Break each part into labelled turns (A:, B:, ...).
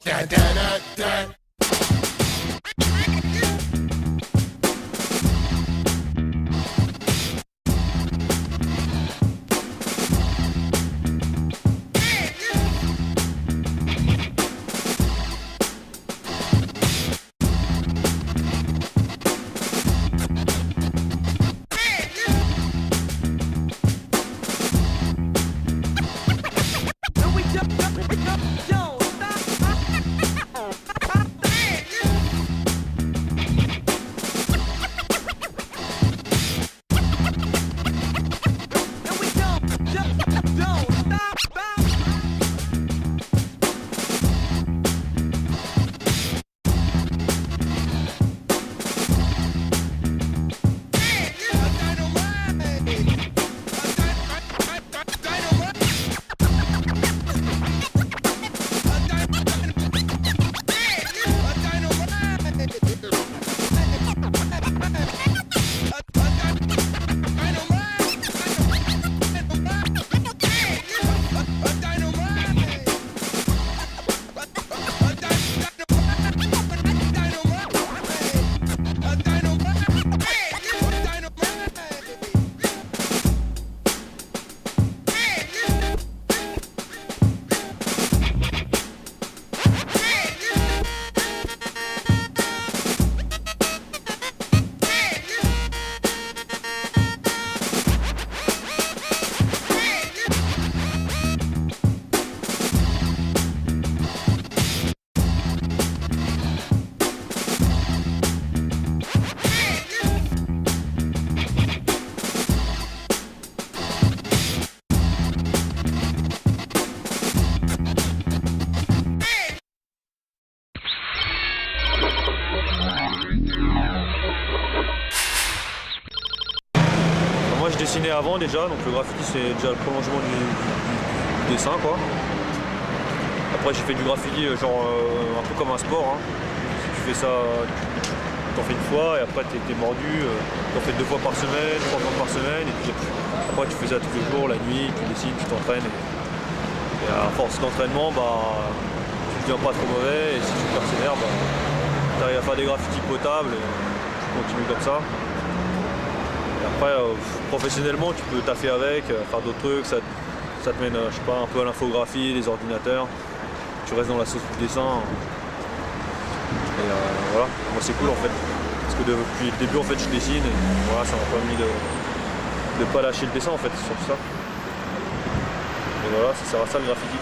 A: Da da da da.
B: Moi je dessinais avant déjà, donc le graffiti c'est déjà le prolongement du dessin quoi. Après j'ai fait du graffiti genre un peu comme un sport. Hein. Si tu fais ça, t'en fais une fois et après t'es mordu, t'en fais 2 fois par semaine, 3 fois par semaine et puis après tu fais ça tous les jours, la nuit, tu dessines, tu t'entraînes et à force d'entraînement bah tu deviens pas trop mauvais et si tu persévères bah t'arrives à faire des graffitis potables et tu continues comme ça. Après, professionnellement, tu peux taffer avec, faire d'autres trucs, ça te mène, je sais pas, un peu à l'infographie, les ordinateurs, tu restes dans la sauce du dessin. Et voilà, moi c'est cool en fait, parce que depuis le début en fait je dessine et voilà, ça m'a permis de pas lâcher le dessin en fait, sur tout ça. Et voilà, ça sert à ça le graffiti.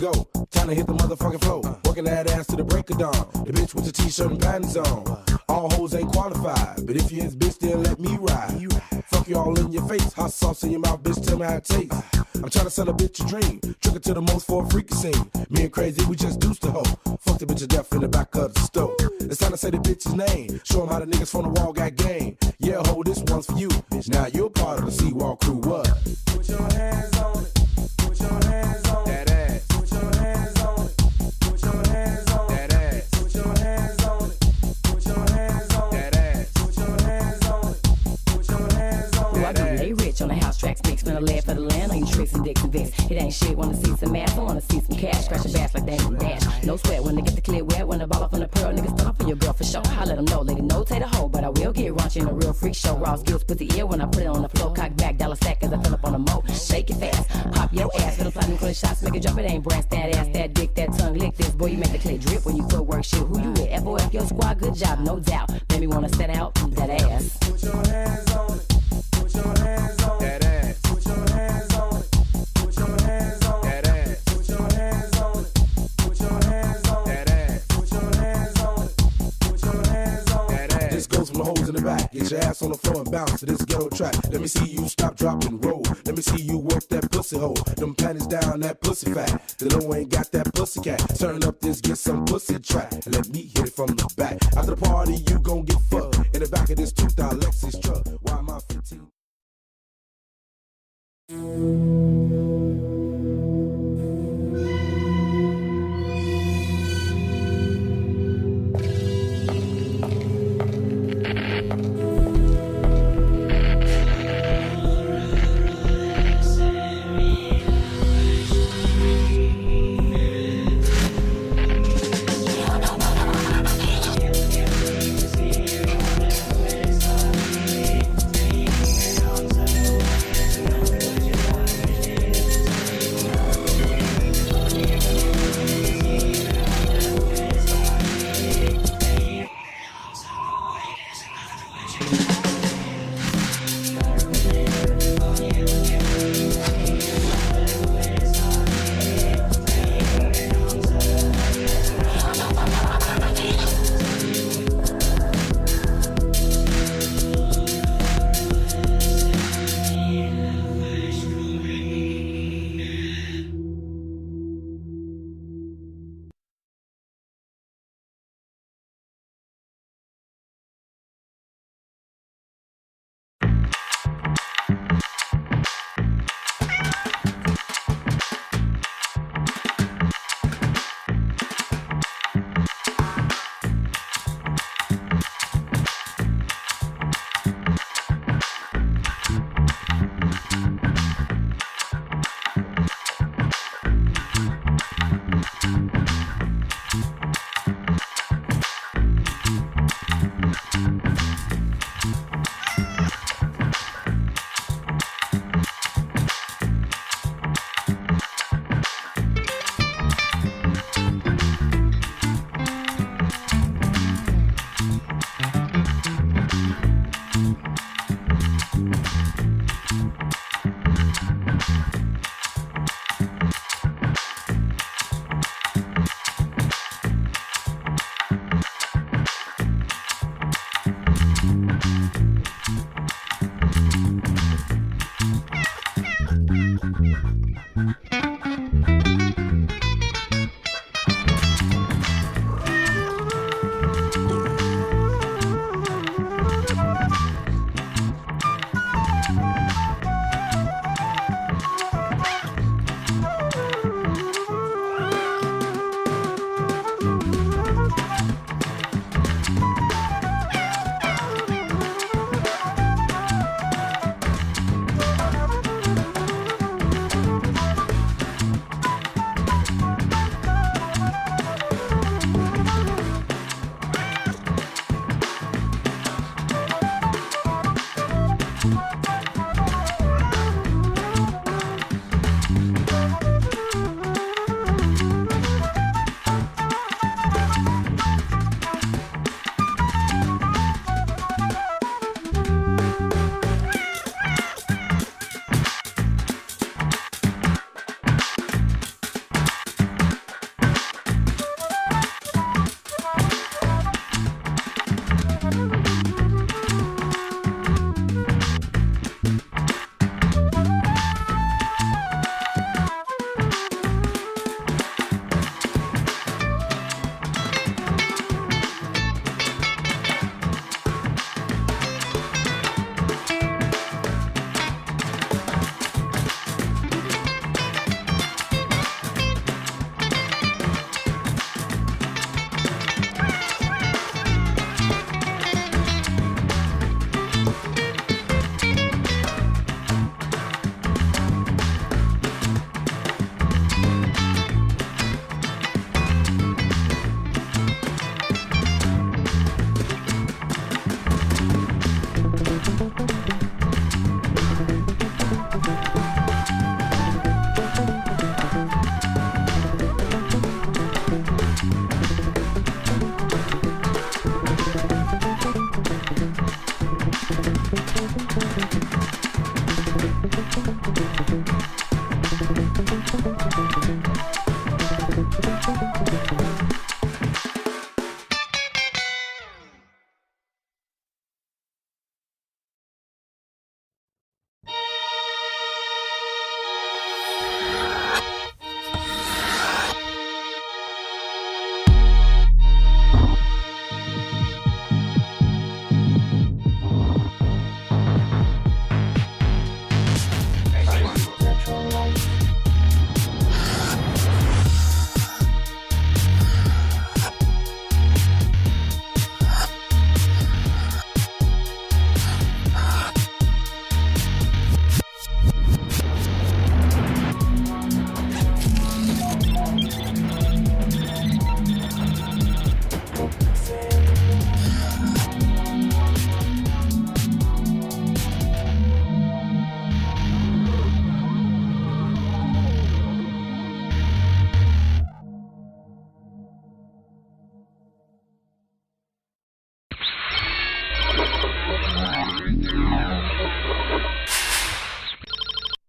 C: go. Time to hit the motherfucking floor. Working that ass to the break of dawn. The bitch with the t-shirt and panties on. All hoes ain't qualified, but if you his bitch, then let me ride. Fuck you all in your face. Hot sauce in your mouth, bitch, tell me how it tastes. I'm trying to sell a bitch a dream. Trick her to the most for a freaky scene. Me and Crazy, we just deuced the hoe. Fuck the bitch to death in the back of the stove. It's time to say the bitch's name. Show 'em how the niggas from the wall got game. Yeah, ho, this one's for you. Bitch, now you're part of the Seawall crew. What? Put your hands on it. Put your hands on it. That ass. Put your hands on it. Put your hands on it. That ass. Put your hands on it. Put your hands on it. That ass. Put your hands on it. Put your hands on it.
D: Who I do? They rich on the house tracks. Mix finna laugh for the land. On you tricks and dicks and Vicks. It ain't shit. Wanna see some ass. I wanna see some cash. Scratch your bass like they can dash. No sweat when they get the clear wet. When the ball up on the pearl, niggas stop for your girl for sure. I let them know, lady, no take the hoe, but I will get raunchy in a real freak show. Raw skills put the ear when I put it on the floor. Cock back, dollar stack as I fill up on the mo. Shake it fast, pop your ass. Fiddle sliding clear shots, make it jump. It ain't brass, that ass, that dick, that tongue lick. This boy, you make the clay drip when you footwork shit. Who you with? FOF your squad, good job, no doubt. Made me wanna set out that ass.
C: Put your hands on it. Put your hands on it. That ass. Put your hands on it. Put your hands on it. That ass. Put your hands on it. Put your hands on it. That ass. Put your hands on it. Put your hands on it. That ass. This goes from the holes in the back. Get your ass on the floor and bounce to this ghetto track. Let me see you stop, drop, and roll. Let me see you work that pussy hole. Them panties down, that pussy fat. The low ain't got that pussy cat. Turn up this, get some pussy track. And let me hit it from the back. After the party, you gon' get fucked. In the back of this 2000 Lexus truck. Why am I 15?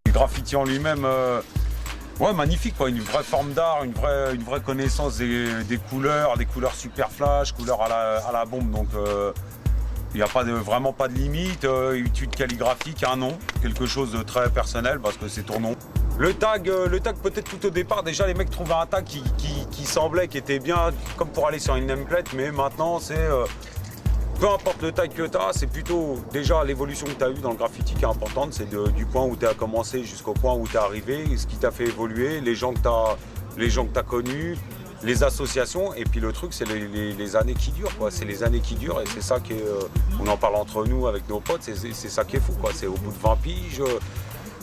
E: Le graffiti en lui-même, ouais, magnifique, quoi. Une vraie forme d'art, une vraie connaissance des couleurs super flash, couleurs à la bombe. Donc il n'y a vraiment pas de limite. Étude calligraphique, un nom, quelque chose de très personnel parce que c'est ton nom. Le tag peut-être tout au départ, déjà les mecs trouvaient un tag qui semblait, qui était bien, comme pour aller sur une nameplate, mais maintenant c'est... peu importe le tag que tu as, c'est plutôt déjà l'évolution que tu as eue dans le graffiti qui est importante, c'est du point où tu as commencé jusqu'au point où tu es arrivé, ce qui t'a fait évoluer, les gens que tu as connus, les associations, et puis le truc c'est les années qui durent, quoi. C'est les années qui durent et c'est ça qui est, on en parle entre nous avec nos potes, c'est ça qui est fou, quoi. C'est au bout de 20 piges,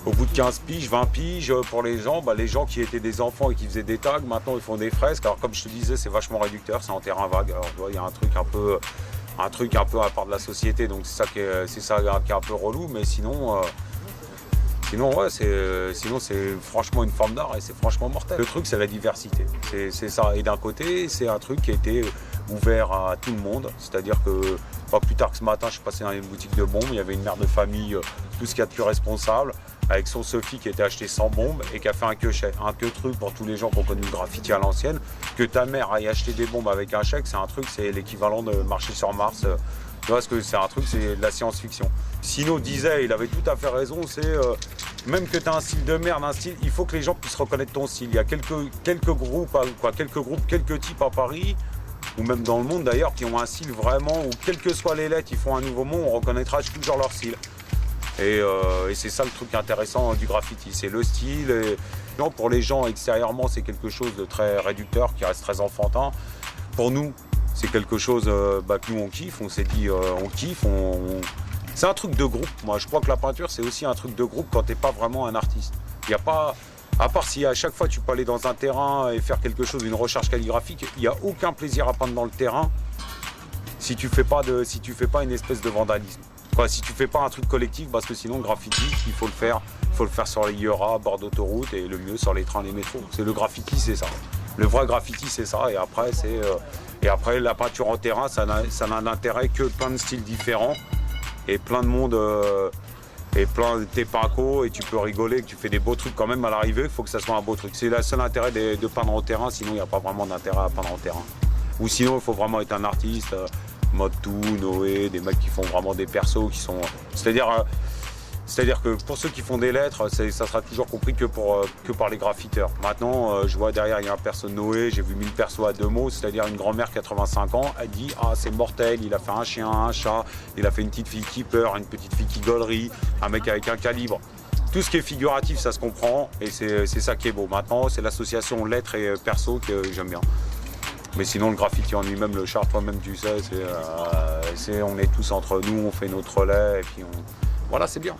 E: au bout de 15 piges, 20 piges, pour les gens qui étaient des enfants et qui faisaient des tags, maintenant ils font des fresques. Alors comme je te disais, c'est vachement réducteur, c'est en terrain vague, alors il y a un truc un peu à part de la société, donc c'est ça qui est un peu relou, mais sinon ouais, c'est franchement une forme d'art et c'est franchement mortel. Le truc c'est la diversité, c'est ça, et d'un côté c'est un truc qui a été ouvert à tout le monde, c'est-à-dire que pas plus tard que ce matin je suis passé dans une boutique de bombes, il y avait une mère de famille, tout ce qu'il y a de plus responsable, avec son Sophie qui était acheté 100 bombes et qui a fait un truc pour tous les gens qui ont connu le graffiti à l'ancienne, que ta mère aille acheter des bombes avec un chèque, c'est un truc, c'est l'équivalent de marcher sur Mars. Tu vois, c'est un truc, c'est de la science-fiction. Sino disait, il avait tout à fait raison, c'est même que tu as un style de merde, il faut que les gens puissent reconnaître ton style. Il y a quelques groupes, quelques types à Paris, ou même dans le monde d'ailleurs, qui ont un style vraiment, où quelles que soient les lettres, ils font un nouveau mot, on reconnaîtra toujours leur style. Et c'est ça le truc intéressant du graffiti, c'est le style. Et pour les gens extérieurement, c'est quelque chose de très réducteur, qui reste très enfantin. Pour nous, c'est quelque chose que nous on kiffe, on s'est dit on kiffe, c'est un truc de groupe. Moi je crois que la peinture c'est aussi un truc de groupe quand t'es pas vraiment un artiste. Il n'y a pas, à part si à chaque fois tu peux aller dans un terrain et faire quelque chose, une recherche calligraphique, il n'y a aucun plaisir à peindre dans le terrain si tu fais pas une espèce de vandalisme. Quoi, si tu fais pas un truc collectif, parce que sinon le graffiti, il faut le faire sur les IERA, bord d'autoroute et le mieux sur les trains, les métros. C'est le graffiti, c'est ça. Le vrai graffiti, c'est ça. Et après, la peinture en terrain, ça n'a d'intérêt que plein de styles différents et plein de monde et t'es pinco et tu peux rigoler, que tu fais des beaux trucs quand même à l'arrivée. Il faut que ça soit un beau truc. C'est le seul intérêt de peindre en terrain. Sinon, il n'y a pas vraiment d'intérêt à peindre en terrain. Ou sinon, il faut vraiment être un artiste. Mode tout, Noé, des mecs qui font vraiment des persos qui sont... C'est-à-dire que pour ceux qui font des lettres, ça sera toujours compris que par les graffiteurs. Maintenant, je vois derrière, il y a un perso de Noé, j'ai vu 1000 persos à 2 mots, c'est-à-dire une grand-mère 85 ans, elle dit « Ah, c'est mortel, il a fait un chien, un chat, il a fait une petite fille qui pleure, une petite fille qui gaulerie, un mec avec un calibre ». Tout ce qui est figuratif, ça se comprend et c'est ça qui est beau. Maintenant, c'est l'association lettres et perso que j'aime bien. Mais sinon, le graffiti en lui-même, le char, toi-même, tu sais, on est tous entre nous, on fait notre relais, et puis voilà, c'est bien.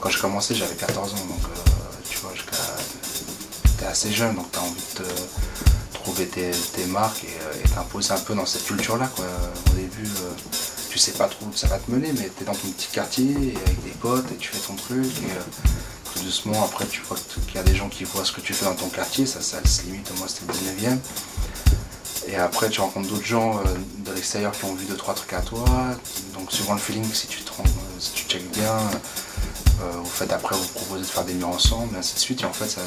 F: quand je commençais, j'avais 14 ans, donc tu vois, t'es assez jeune, donc t'as envie de trouver tes marques et t'imposer un peu dans cette culture-là, quoi. Au début, tu sais pas trop où ça va te mener, mais t'es dans ton petit quartier et avec des potes et tu fais ton truc. Et tout doucement, après, tu vois qu'il y a des gens qui voient ce que tu fais dans ton quartier, ça se limite. Moi, c'était le 19e. Et après, tu rencontres d'autres gens de l'extérieur qui ont vu 2-3 trucs à toi. Donc, suivant le feeling, si tu checkes bien, vous faites après, vous proposez de faire des murs ensemble, et ainsi de suite. Et en fait,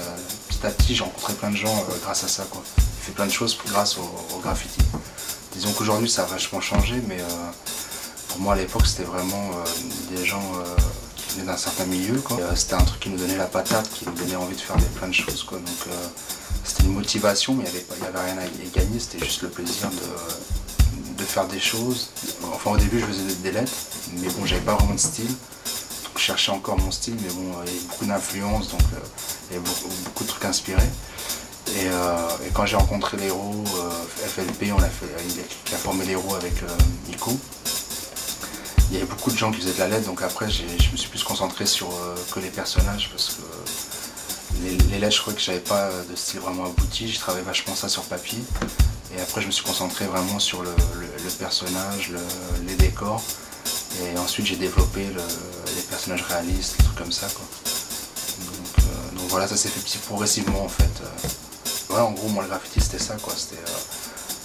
F: petit à petit, j'ai rencontré plein de gens grâce à ça, quoi. J'ai fait plein de choses grâce au graffiti. Disons qu'aujourd'hui, ça a vachement changé, mais pour moi, à l'époque, c'était vraiment des gens qui venaient d'un certain milieu, quoi. C'était un truc qui nous donnait la patate, qui nous donnait envie de faire plein de choses, quoi. Donc, c'était une motivation, mais il n'y avait rien à gagner, c'était juste le plaisir de faire des choses. Enfin, au début, je faisais des lettres, mais bon, j'avais pas vraiment de style. Donc, je cherchais encore mon style, mais bon, il y avait beaucoup d'influences, donc il y avait beaucoup de trucs inspirés. Et quand j'ai rencontré l'héros, FLP, qui a formé l'héros avec Nico, il y avait beaucoup de gens qui faisaient de la lettre, donc après, je me suis plus concentré sur que les personnages, parce que les lettres, je croyais que j'avais pas de style vraiment abouti, je travaillais vachement ça sur papier. Et après, je me suis concentré vraiment sur le personnage, les décors. Et ensuite, j'ai développé les personnages réalistes, des trucs comme ça, quoi. Donc voilà, ça s'est fait petit progressivement, en fait. Ouais, en gros, moi, le graffiti, c'était ça, quoi.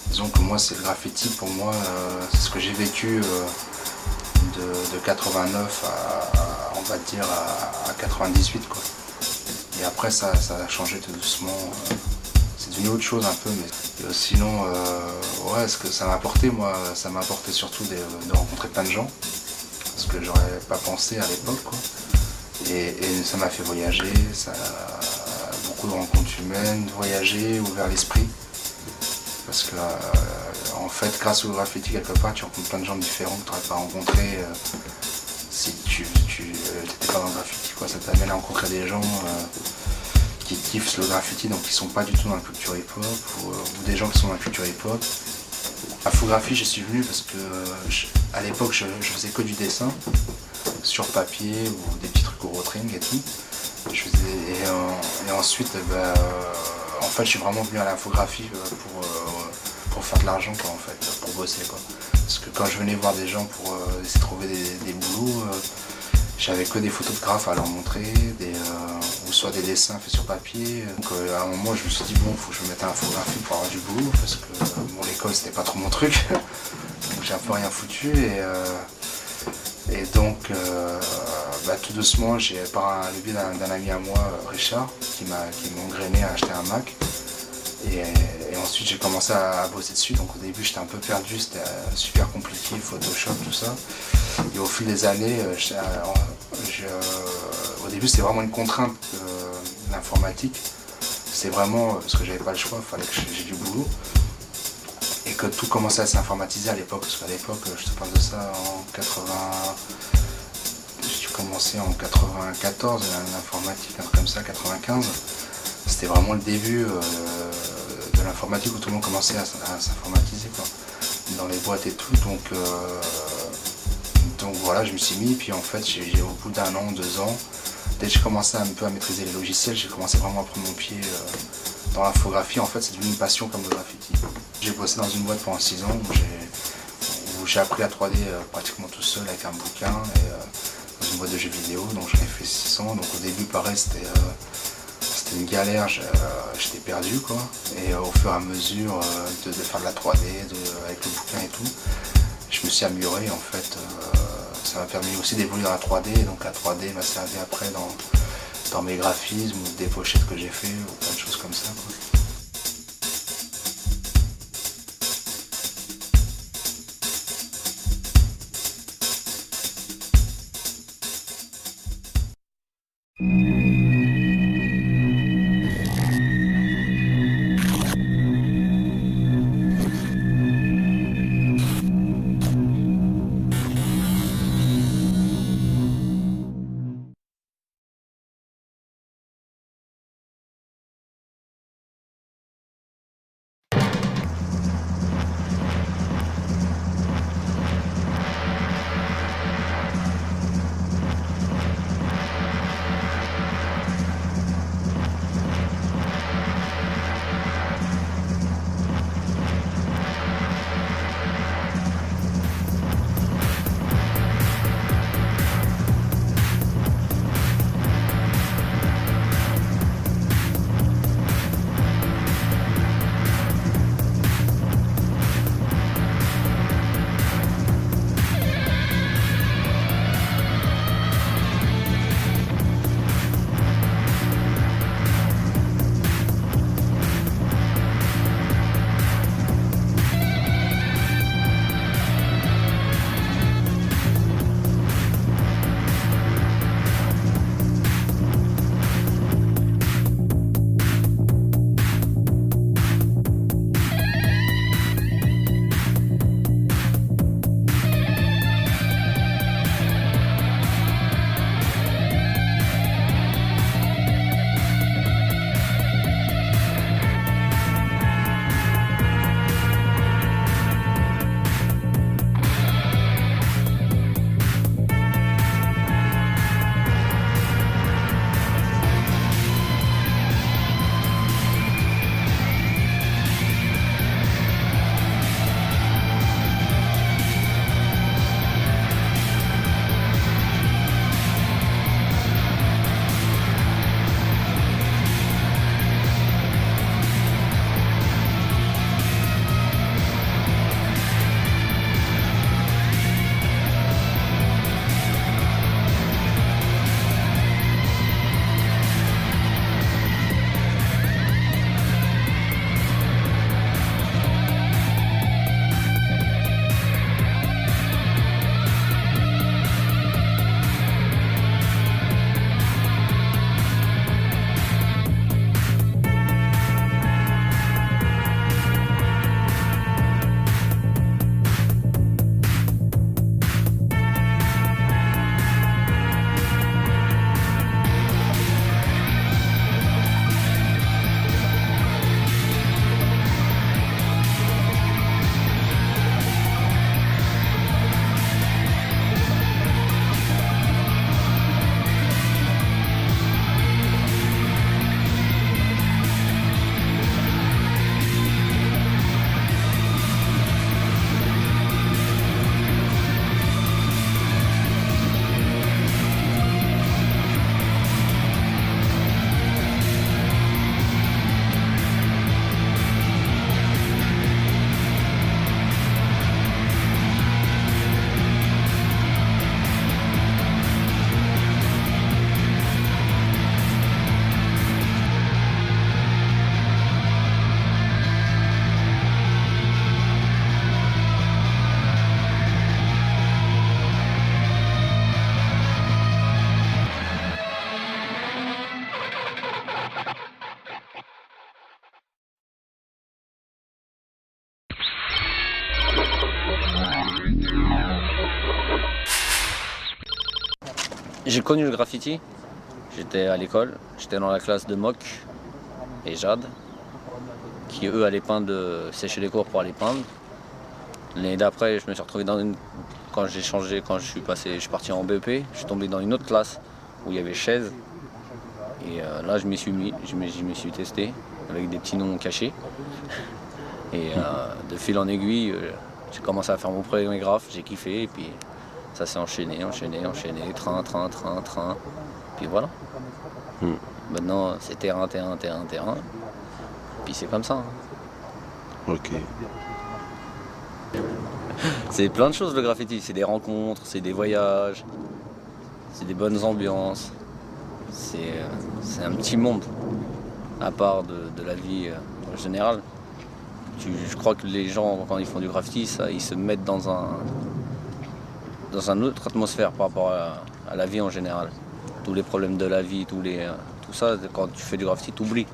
F: Disons que moi, c'est le graffiti, pour moi, c'est ce que j'ai vécu de 89 on va dire, à 98, quoi. Et après, ça a changé tout doucement. C'est devenu autre chose un peu, mais sinon, ouais, ce que ça m'a apporté, moi, ça m'a apporté surtout de rencontrer plein de gens, parce que j'aurais pas pensé à l'époque, quoi. Et ça m'a fait voyager, beaucoup de rencontres humaines, voyager, ouvert l'esprit. Parce que, en fait, grâce au graffiti, quelque part, tu rencontres plein de gens différents que tu n'aurais pas rencontrés si tu n'étais pas dans le graffiti, quoi. Ça t'amène à rencontrer des gens qui kiffent le graffiti, donc qui sont pas du tout dans la culture hip-hop, ou des gens qui sont dans la culture hip-hop. Infographie, j'y suis venu parce que à l'époque, je faisais que du dessin sur papier ou des petits trucs au rotring et tout. Et ensuite, en fait, je suis vraiment venu à l'infographie pour faire de l'argent, quoi, en fait, pour bosser, quoi. Parce que quand je venais voir des gens pour essayer de trouver des boulots, j'avais que des photos de graphes à leur montrer, ou soit des dessins faits sur papier. Donc à un moment, je me suis dit, bon, il faut que je me mette à l'infographie pour avoir du boulot, parce que bon, l'école, c'était pas trop mon truc. Donc j'ai un peu rien foutu. Et donc, tout doucement, par le biais d'un ami à moi, Richard, qui m'a engrainé à acheter un Mac. Et ensuite, j'ai commencé à bosser dessus. Donc au début, j'étais un peu perdu, c'était super compliqué, Photoshop, tout ça. Et au fil des années, au début, c'était vraiment une contrainte, l'informatique. C'est vraiment parce que j'avais pas le choix, il fallait que j'ai du boulot. Et que tout commençait à s'informatiser à l'époque, parce qu'à l'époque, je te parle de ça en 80. J'ai commencé en 94, l'informatique, un truc comme ça, 95. C'était vraiment le début de l'informatique où tout le monde commençait à s'informatiser, quoi, dans les boîtes et tout. Donc voilà, je me suis mis, puis en fait, au bout d'un an, 2 ans, dès que j'ai commencé un peu à maîtriser les logiciels, j'ai commencé vraiment à prendre mon pied dans l'infographie. En fait, c'est devenu une passion comme le graffiti. J'ai bossé dans une boîte pendant 6 ans où j'ai appris la 3D pratiquement tout seul avec un bouquin, et dans une boîte de jeux vidéo, donc j'en ai fait 6 ans. Donc au début, pareil, c'était une galère, j'étais perdu, quoi. Et au fur et à mesure de faire de la 3D, avec le bouquin et tout, je me suis amélioré, en fait. Ça m'a permis aussi d'évoluer dans la 3D, donc la 3D m'a servi après dans mes graphismes ou des pochettes que j'ai fait ou plein de choses comme ça, quoi.
G: J'ai connu le graffiti, j'étais à l'école, j'étais dans la classe de Mock et Jade, qui eux allaient peindre, sécher les cours pour aller peindre. L'année d'après, je me suis retrouvé dans une... Quand j'ai changé, quand je suis parti en BEP, je suis tombé dans une autre classe où il y avait chaise. Et là, je m'y suis mis, je me suis testé avec des petits noms cachés. Et de fil en aiguille, j'ai commencé à faire mon premier graphe, j'ai kiffé, et puis ça s'est enchaîné, train. Puis voilà. Maintenant, c'est terrain. Puis c'est comme ça.
H: Ok.
G: C'est plein de choses le graffiti, c'est des rencontres, c'est des voyages, c'est des bonnes ambiances. C'est un petit monde, à part de la vie en général. Je crois que les gens, quand ils font du graffiti, ils se mettent dans une autre atmosphère par rapport à la vie en général. Tous les problèmes de la vie, tout ça, quand tu fais du graffiti, t'oublies.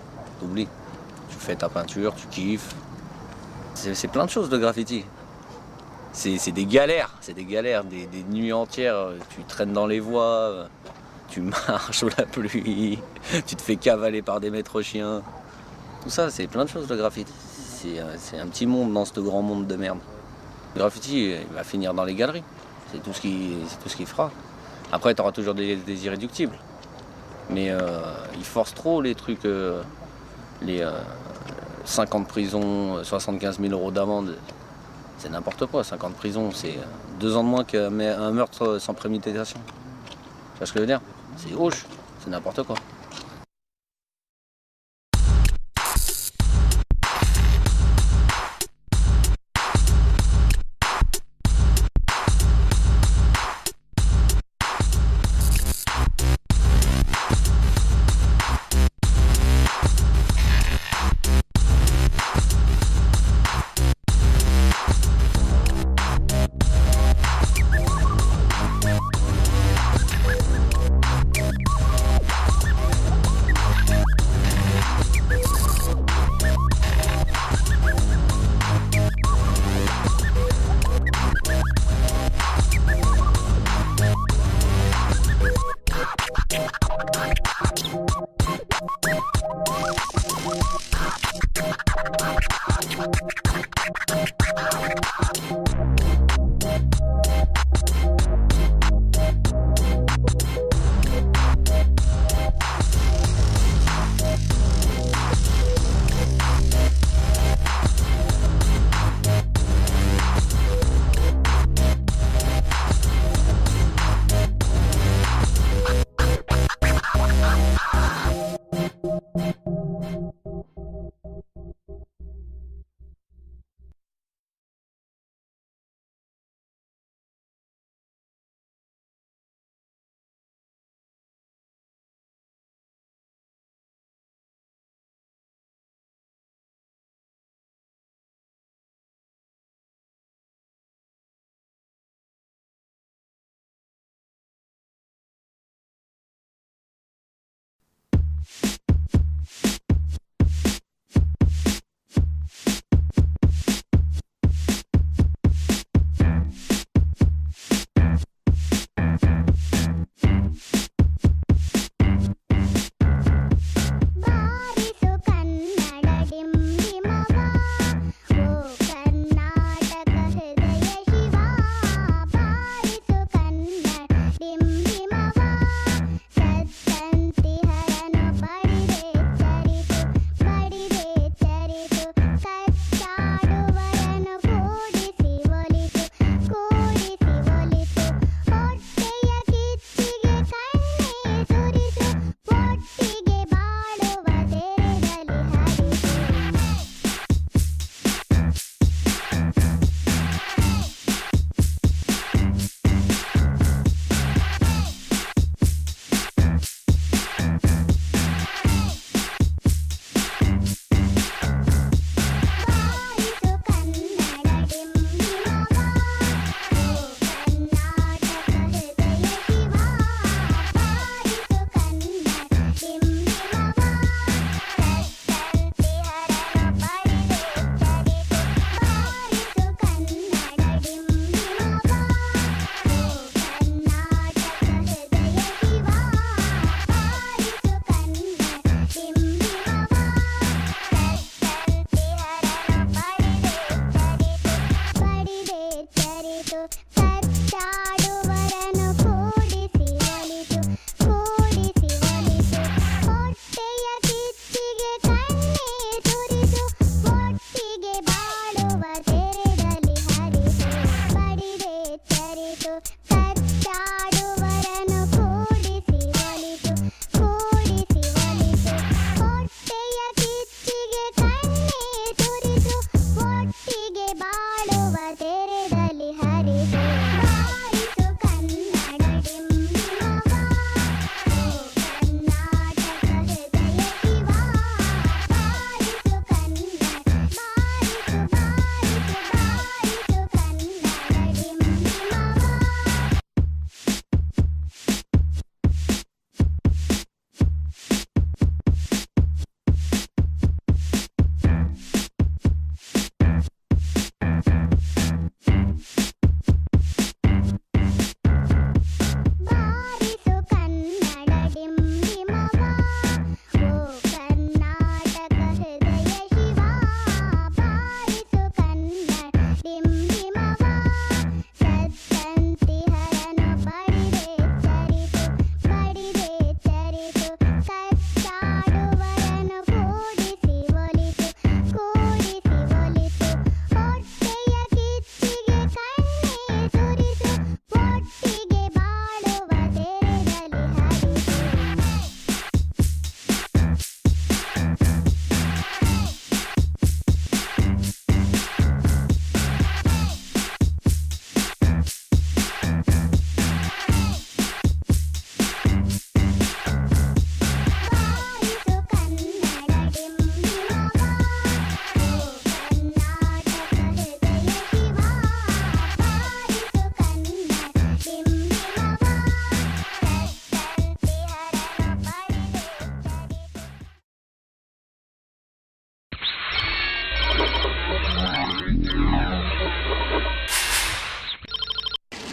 G: Tu fais ta peinture, tu kiffes. C'est plein de choses le graffiti. C'est des galères, des nuits entières. Tu traînes dans les voies, tu marches sous la pluie, tu te fais cavaler par des maîtres chiens. Tout ça, c'est plein de choses le graffiti. C'est un petit monde dans ce grand monde de merde. Le graffiti, il va finir dans les galeries. C'est tout ce qu'il fera. Après, tu auras toujours des irréductibles. Mais ils forcent trop les trucs, les 5 ans de prison, 75 000 € d'amende. C'est n'importe quoi, 5 ans de prison, c'est 2 ans de moins qu'un meurtre sans préméditation. Tu vois ce que je veux dire? C'est hoche, c'est n'importe quoi.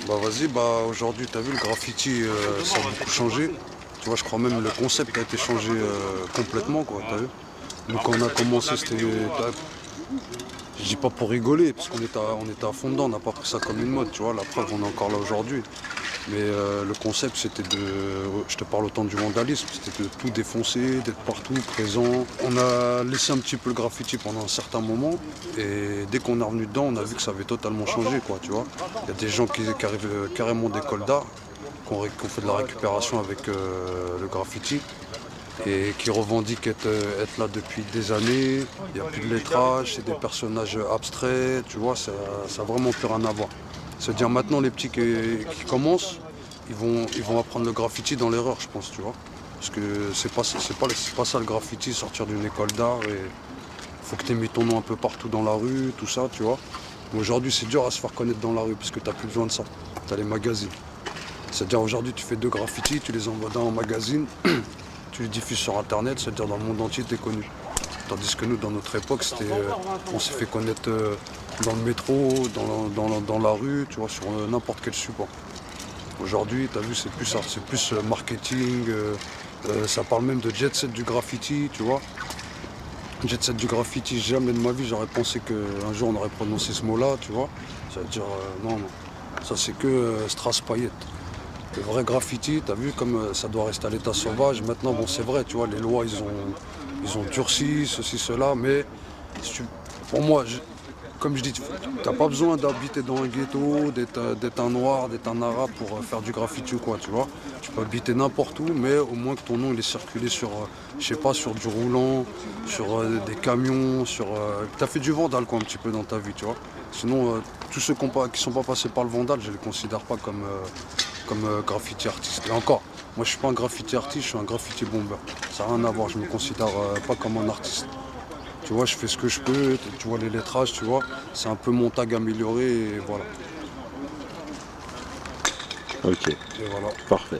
H: Bah vas-y, aujourd'hui t'as vu le graffiti ça a beaucoup changé. Tu vois, je crois même le concept a été changé complètement quoi, t'as vu. Nous quand on a commencé c'était. Je dis pas pour rigoler, parce qu'on était à fond dedans, on n'a pas pris ça comme une mode, tu vois, la preuve on est encore là aujourd'hui. Mais le concept c'était je te parle autant du vandalisme, c'était de tout défoncer, d'être partout, présent. On a laissé un petit peu le graffiti pendant un certain moment, et dès qu'on est revenu dedans, on a vu que ça avait totalement changé, quoi, tu vois. Il y a des gens qui arrivent carrément d'école d'art, qui ont fait de la récupération avec le graffiti, et qui revendiquent être là depuis des années. Il n'y a plus de lettrage, c'est des personnages abstraits, tu vois, ça a vraiment plus rien à voir. C'est-à-dire maintenant les petits qui commencent, ils vont apprendre le graffiti dans l'erreur, je pense, tu vois. Parce que c'est pas ça le graffiti, sortir d'une école d'art, et faut que tu aies mis ton nom un peu partout dans la rue, tout ça, tu vois. Mais aujourd'hui c'est dur à se faire connaître dans la rue parce que t'as plus besoin de ça. T'as les magazines. C'est-à-dire aujourd'hui tu fais 2 graffitis, tu les envoies dans un magazine, tu les diffuses sur internet, c'est-à-dire dans le monde entier t'es connu. Tandis que nous dans notre époque on s'est fait connaître dans le métro, dans la rue, tu vois, sur n'importe quel support. Aujourd'hui, tu as vu, c'est plus marketing, ça parle même de jet set du graffiti, tu vois. Jet set du graffiti, jamais de ma vie j'aurais pensé qu'un jour on aurait prononcé ce mot-là, tu vois. Ça veut dire, non, ça c'est que strass paillettes. Le vrai graffiti, tu as vu comme ça doit rester à l'état sauvage. Maintenant, bon, c'est vrai, tu vois, les lois, ils ont durci, ceci, cela, mais pour moi, comme je dis, tu n'as pas besoin d'habiter dans un ghetto, d'être un noir, d'être un arabe pour faire du graffiti ou quoi, tu vois. Tu peux habiter n'importe où, mais au moins que ton nom il est circulé sur, je sais pas, sur du roulant, sur des camions, tu as fait du vandal quoi un petit peu dans ta vie, tu vois. Sinon, tous ceux qui ne sont pas passés par le vandal, je ne les considère pas comme graffiti artiste. Et encore, moi je suis pas un graffiti artiste, je suis un graffiti bomber. Ça n'a rien à voir, je me considère pas comme un artiste. Tu vois, je fais ce que je peux, tu vois les lettrages, tu vois, c'est un peu mon tag amélioré et voilà.
I: Ok,
H: et voilà.
I: Parfait.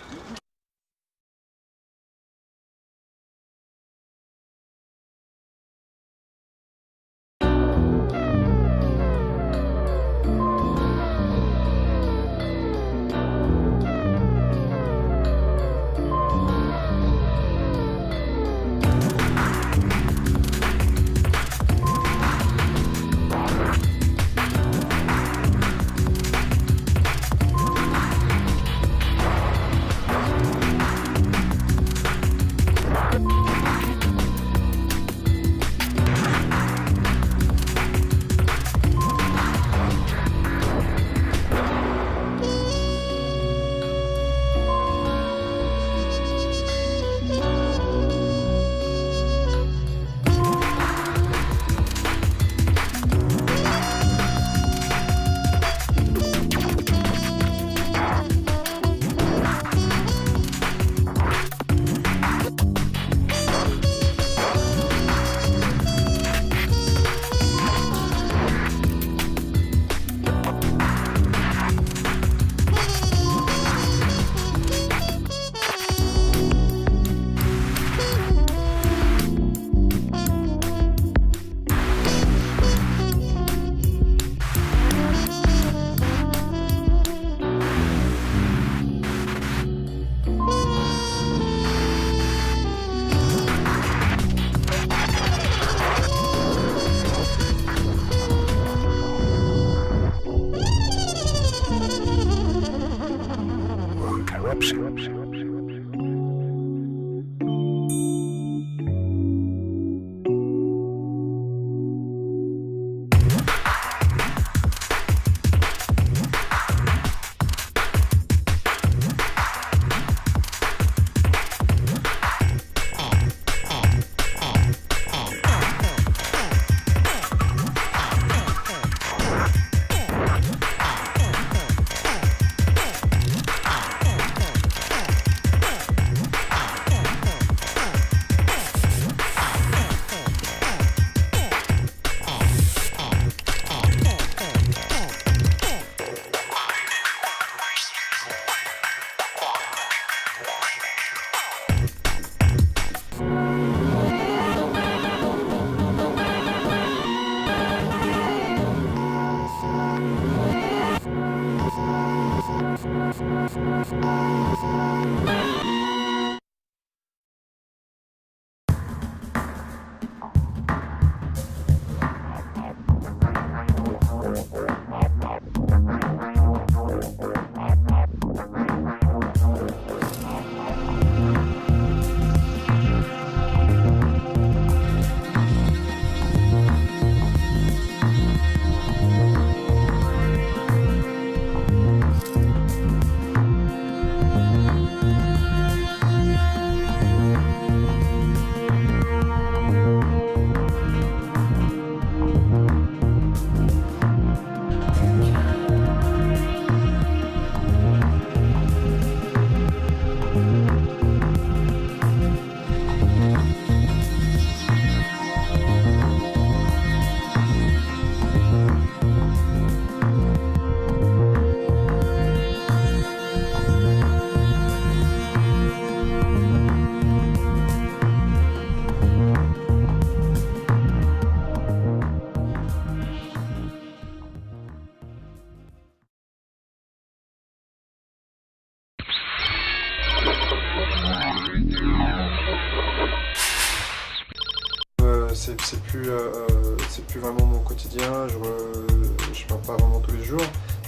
I: c'est plus vraiment mon quotidien, je peins pas vraiment tous les jours.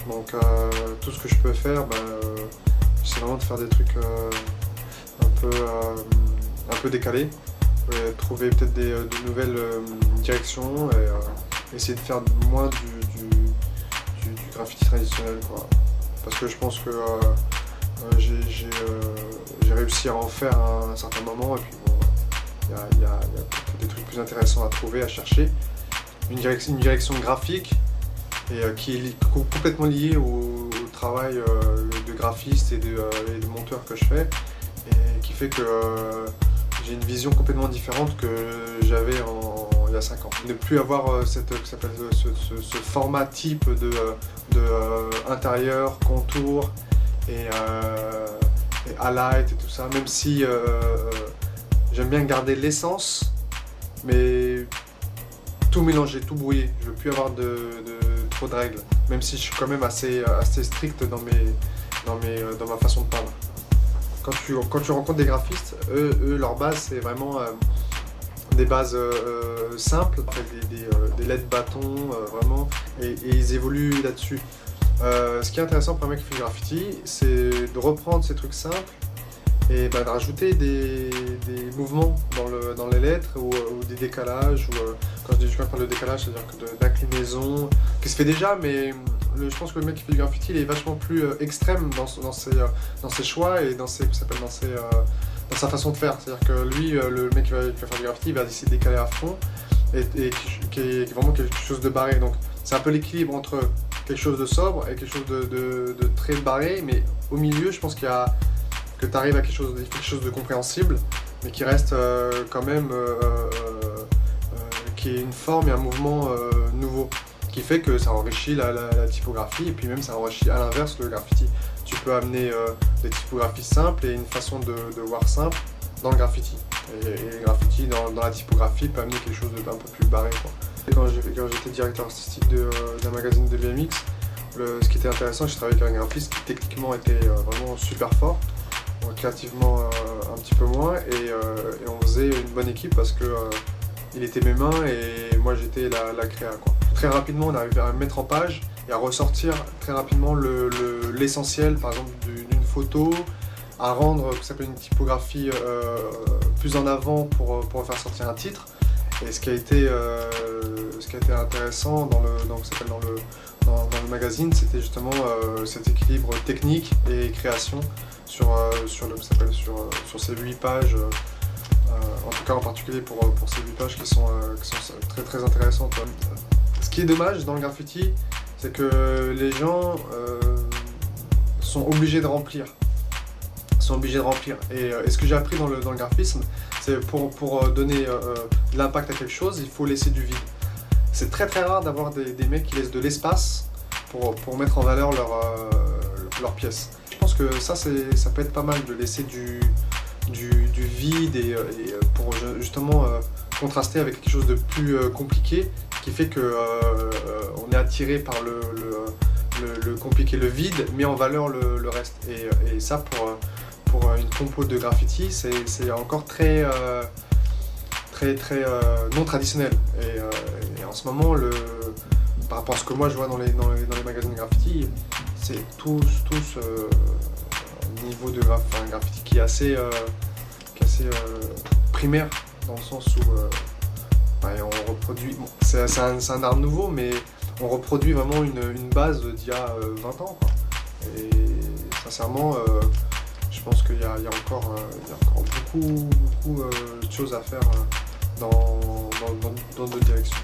I: Donc tout ce que je peux faire, c'est vraiment de faire des trucs un peu décalés, trouver peut-être de nouvelles directions et essayer de faire moins du graffiti traditionnel, quoi. Parce que je pense que j'ai réussi à en faire à un certain moment, et puis bon, il y a peut-être des trucs plus intéressants à trouver, à chercher. Une direction graphique et qui est complètement liée au travail de graphiste et de monteur que je fais, et qui fait que j'ai une vision complètement différente que j'avais il y a 5 ans. Ne plus avoir ce format type de intérieur, contour et highlight et tout ça, même si j'aime bien garder l'essence, mais tout mélanger, tout brouiller. Je veux plus avoir trop de règles, même si je suis quand même assez strict dans ma façon de peindre. Quand tu rencontres des graphistes, eux leur base c'est vraiment des bases simples, avec des LED bâtons, vraiment, et ils évoluent là-dessus. Ce qui est intéressant pour un mec qui fait du graffiti, c'est de reprendre ces trucs simples et de rajouter des mouvements dans les lettres ou des décalages. Quand je parle de décalage, c'est-à-dire d'inclinaison, qui se fait déjà, mais je pense que le mec qui fait du graffiti, il est vachement plus extrême dans ses choix et dans sa façon de faire. C'est-à-dire que lui, le mec qui va faire du graffiti, il va essayer de décaler à fond et qui est vraiment quelque chose de barré. Donc c'est un peu l'équilibre entre quelque chose de sobre et quelque chose de très barré, mais au milieu, je pense que tu arrives à quelque chose de compréhensible, mais qui reste quand même qui est une forme et un mouvement nouveau, qui fait que ça enrichit la typographie, et puis même ça enrichit à l'inverse le graffiti. Tu peux amener des typographies simples et une façon de voir simple dans le graffiti. Et le graffiti dans la typographie peut amener quelque chose d'un peu plus barré, quoi. Quand j'étais directeur artistique d'un magazine de BMX, ce qui était intéressant, j'ai travaillé avec un graphiste qui techniquement était vraiment super fort, créativement un petit peu moins, et on faisait une bonne équipe parce que il était mes mains et moi j'étais la créa, quoi. Très rapidement on arrivait à mettre en page et à ressortir très rapidement l'essentiel, par exemple d'une photo, à rendre une typographie plus en avant pour faire sortir un titre. Et ce qui a été intéressant dans le magazine, c'était justement cet équilibre technique et création sur ces 8 pages, en tout cas en particulier pour ces 8 pages qui sont très très intéressantes. Ce qui est dommage dans le graffiti, c'est que les gens sont obligés de remplir. Et ce que j'ai appris dans le graphisme, c'est pour donner de l'impact à quelque chose, il faut laisser du vide. C'est très très rare d'avoir des mecs qui laissent de l'espace pour mettre en valeur leur pièce. Je pense que ça peut être pas mal de laisser du vide et pour justement contraster avec quelque chose de plus compliqué, qui fait que on est attiré par le compliqué, le vide, met en valeur le reste. Et ça pour une compo de graffiti, c'est encore très non traditionnel. Et en ce moment, par rapport à ce que moi je vois dans les magazines de graffiti, c'est tous un niveau de graffiti qui est assez primaire, dans le sens où on reproduit. Bon, c'est un art nouveau, mais on reproduit vraiment une base d'il y a 20 ans, quoi. Et sincèrement, je pense qu'il y a encore beaucoup de choses à faire dans d'autres directions.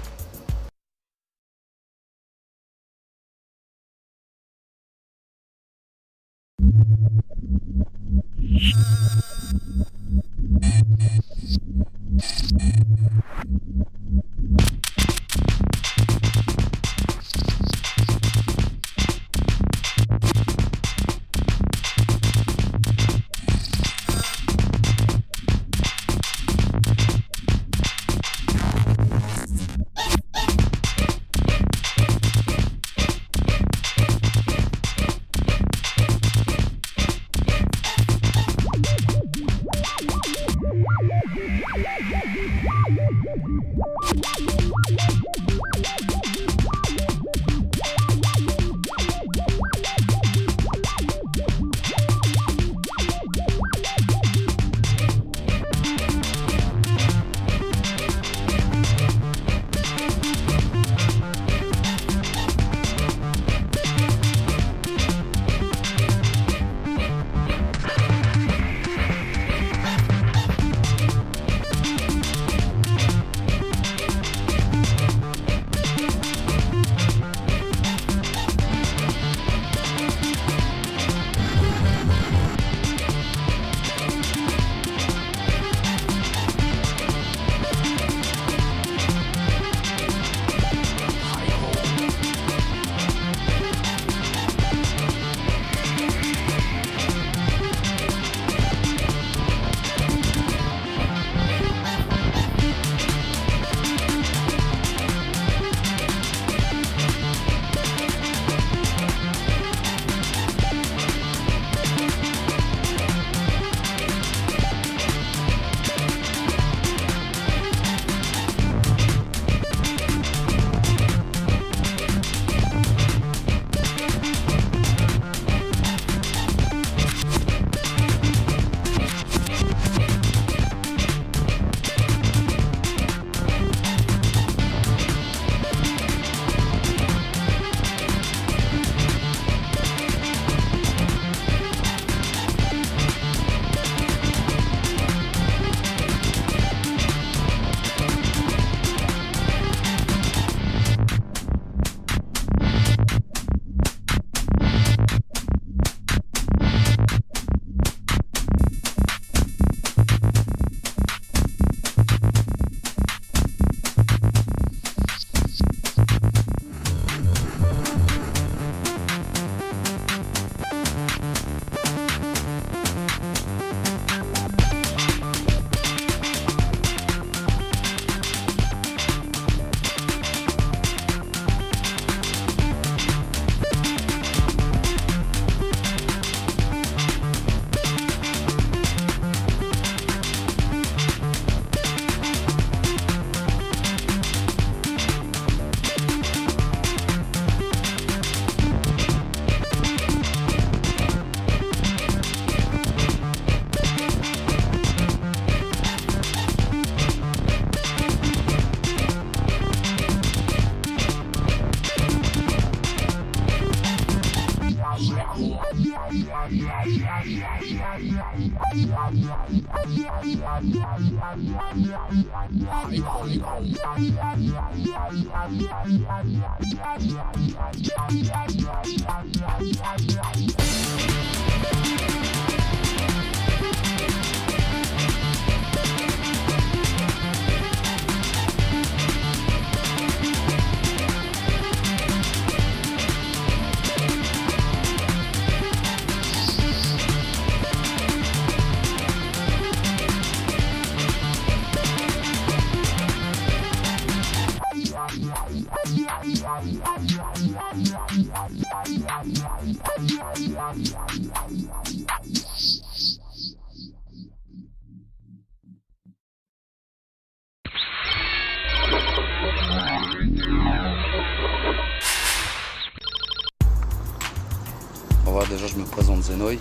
J: Voilà, déjà je me présente Zenoy,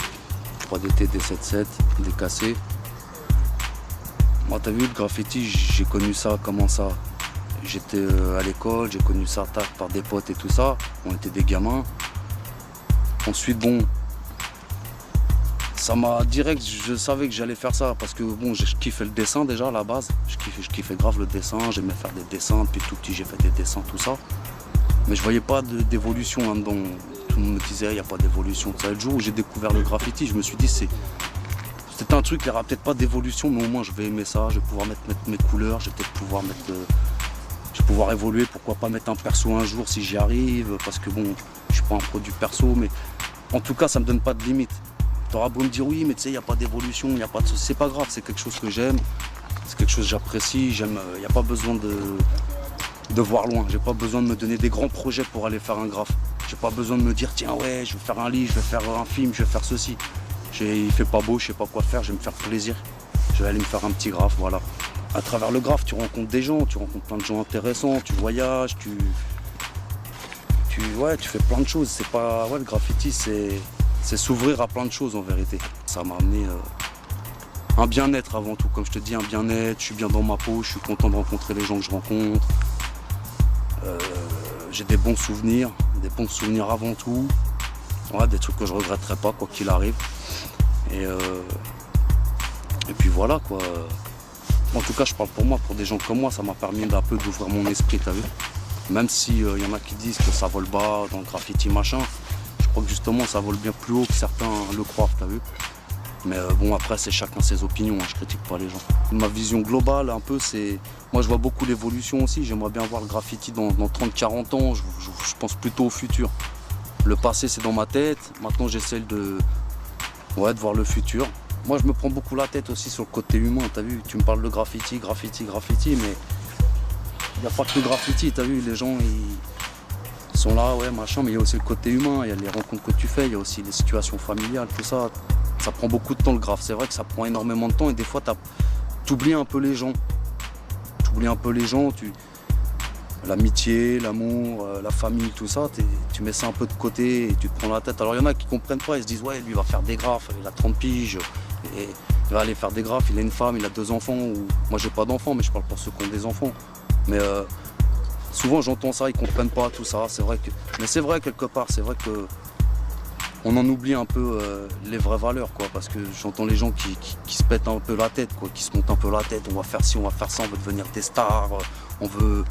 J: 3DT, D77, décassé. Moi t'as vu le graffiti, j'ai connu ça, comment ça? J'étais à l'école, j'ai connu ça par des potes et tout ça, on était des gamins. Ensuite bon, ça m'a direct, je savais que j'allais faire ça parce que bon, je kiffais le dessin déjà à la base, je kiffais grave le dessin, j'aimais faire des dessins, depuis tout petit j'ai fait des dessins, tout ça. Mais je voyais pas d'évolution là-dedans. Tout le monde me disait il n'y a pas d'évolution. Le jour où j'ai découvert le graffiti, je me suis dit c'était un truc, il n'y aura peut-être pas d'évolution, mais au moins je vais aimer ça, je vais pouvoir mettre mes couleurs, je vais peut-être pouvoir je vais pouvoir évoluer, pourquoi pas mettre un perso un jour si j'y arrive, parce que bon, je suis pas un produit perso, mais en tout cas ça me donne pas de limite. T'auras beau me dire oui, mais tu sais, il n'y a pas d'évolution, il n'y a pas de... C'est pas grave, c'est quelque chose que j'aime, c'est quelque chose que j'apprécie, j'aime, il n'y a pas besoin de voir loin, j'ai pas besoin de me donner des grands projets pour aller faire un graphe. J'ai pas besoin de me dire tiens ouais, je vais faire un livre, je vais faire un film, je vais faire ceci. Il fait pas beau, je sais pas quoi faire, je vais me faire plaisir. Je vais aller me faire un petit graphe, voilà. À travers le graphe, tu rencontres des gens, tu rencontres plein de gens intéressants, tu voyages, tu fais plein de choses. C'est pas, ouais, le graffiti, c'est s'ouvrir à plein de choses en vérité. Ça m'a amené un bien-être avant tout, comme je te dis, un bien-être. Je suis bien dans ma peau, je suis content de rencontrer les gens que je rencontre. J'ai des bons souvenirs avant tout. Ouais, des trucs que je regretterai pas quoi qu'il arrive. Et puis voilà quoi. En tout cas je parle pour moi, pour des gens comme moi, ça m'a permis d'un peu d'ouvrir mon esprit, t'as vu. Même si y en a qui disent que ça vole bas dans le graffiti machin, je crois que justement ça vole bien plus haut que certains le croient, t'as vu. Mais bon après c'est chacun ses opinions, hein, je critique pas les gens. Ma vision globale un peu c'est... Moi je vois beaucoup l'évolution aussi, j'aimerais bien voir le graffiti dans 30-40 ans, je pense plutôt au futur. Le passé c'est dans ma tête, maintenant j'essaie de voir le futur. Moi je me prends beaucoup la tête aussi sur le côté humain, t'as vu, tu me parles de graffiti, mais il n'y a pas que le graffiti, t'as vu, les gens ils sont là, ouais machin, mais il y a aussi le côté humain, il y a les rencontres que tu fais, il y a aussi les situations familiales, tout ça. Ça prend beaucoup de temps le graphe, c'est vrai que ça prend énormément de temps et des fois t'oublies un peu les gens. L'amitié, l'amour, la famille, tout ça, tu mets ça un peu de côté et tu te prends la tête. Alors il y en a qui comprennent pas, ils se disent ouais lui il va faire des graphes, il a 30 piges, et il va aller faire des graphes, il a une femme, il a 2 enfants, ou moi j'ai pas d'enfants mais je parle pour ceux qui ont des enfants. Mais souvent j'entends ça, ils comprennent pas tout ça, c'est vrai que. Mais c'est vrai quelque part, c'est vrai que on en oublie un peu les vraies valeurs quoi, parce que j'entends les gens qui se pètent un peu la tête quoi, qui se montent un peu la tête, on va faire ci, on va faire ça, on veut devenir des stars, on veut.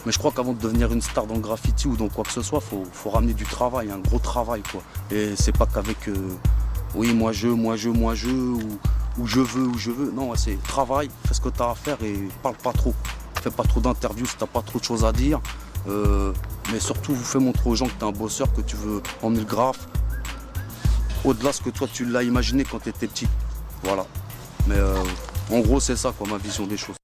J: Mais je crois qu'avant de devenir une star dans le graffiti ou dans quoi que ce soit, faut ramener du travail, un gros travail quoi. Et c'est pas qu'avec oui moi je ou je veux. Non c'est travail, fais ce que tu as à faire et parle pas trop. Fais pas trop d'interviews si t'as pas trop de choses à dire. Mais surtout fais montrer aux gens que tu es un bosseur, que tu veux emmener le graphe au-delà de ce que toi tu l'as imaginé quand tu étais petit. Voilà. Mais en gros c'est ça quoi ma vision des choses.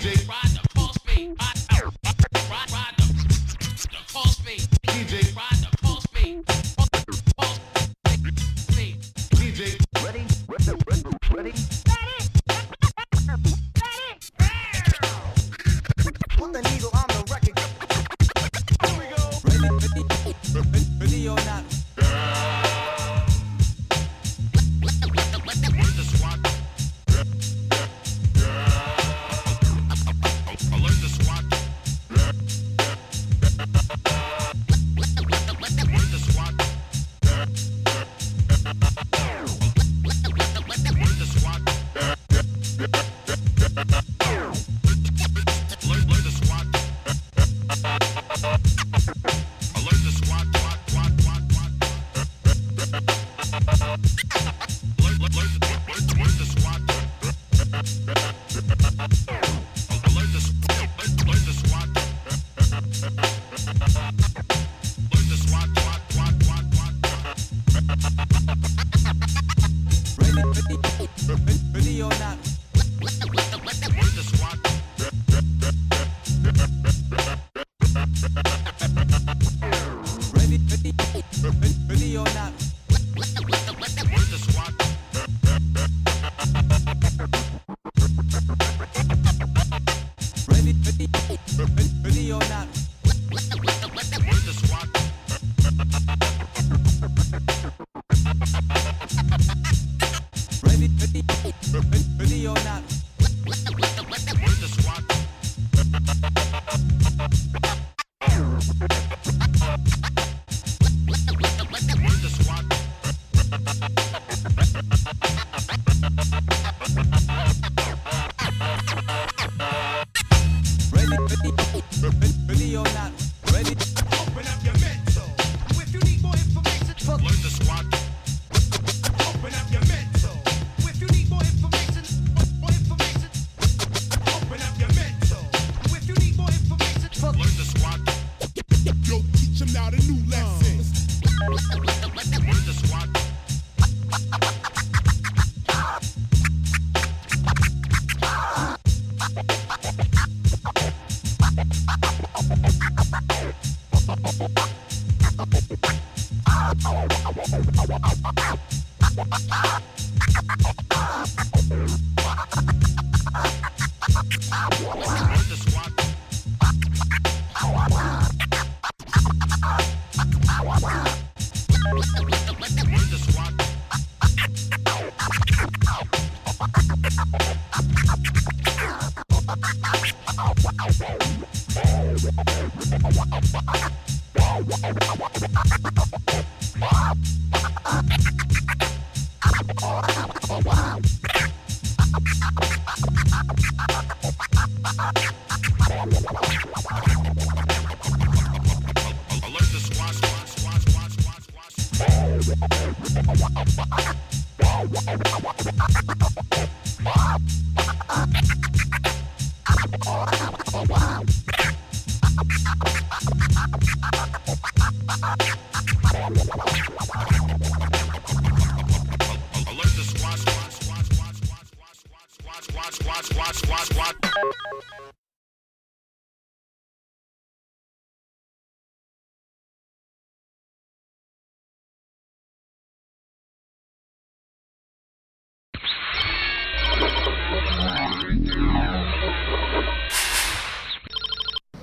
A: DJ ride the pulse beat, ride the pulse beat. DJ ride the pulse beat, pulse beat. DJ ready, ready. Put the needle on the record. Here we go. Ready or not? Where's the squad? Ready or not? Where's the squad? Ready or not? Where's the squad? Ready or not? Where's the squad? Ready or not? Where's the squad? Where's the squad? Ready or not? Ready? Open up your mental. If you need more information, learn the squad. Open up your mental. If you need more information, open up your mental. If you need more information, learn the squad. Yo, teach them now the new lessons. Where's the squad?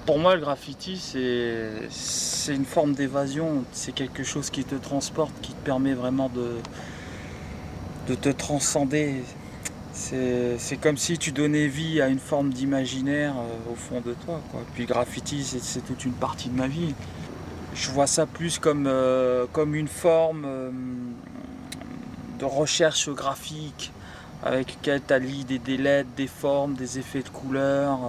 K: Pour moi, le graffiti, c'est une forme d'évasion. C'est quelque chose qui te transporte, qui te permet vraiment de te transcender. C'est comme si tu donnais vie à une forme d'imaginaire au fond de toi, quoi. Puis le graffiti, c'est toute une partie de ma vie. Je vois ça plus comme une forme de recherche graphique avec laquelle tu allies des lettres, des formes, des effets de couleurs.